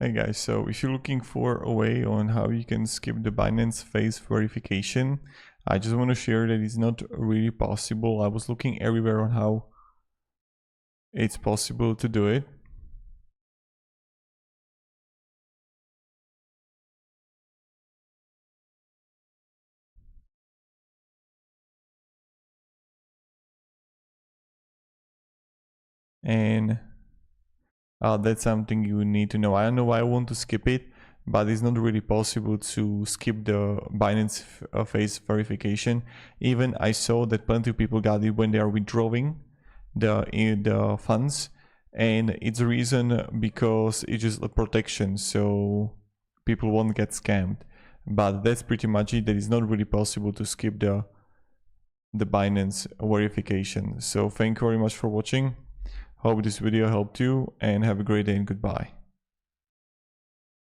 Hey guys, so if you're looking for a way on how you can skip the Binance face verification, I just want to share that it's not really possible. I was looking everywhere on how it's possible to do it. And that's something you need to know. I don't know why I want to skip it, but it's not really possible to skip the Binance face verification. Even I saw that plenty of people got it when they are withdrawing the funds, and it's a reason because it's just a protection, so people won't get scammed. But that's pretty much it. That is not really possible to skip the Binance verification. So thank you very much for watching. Hope this video helped you, and have a great day and goodbye.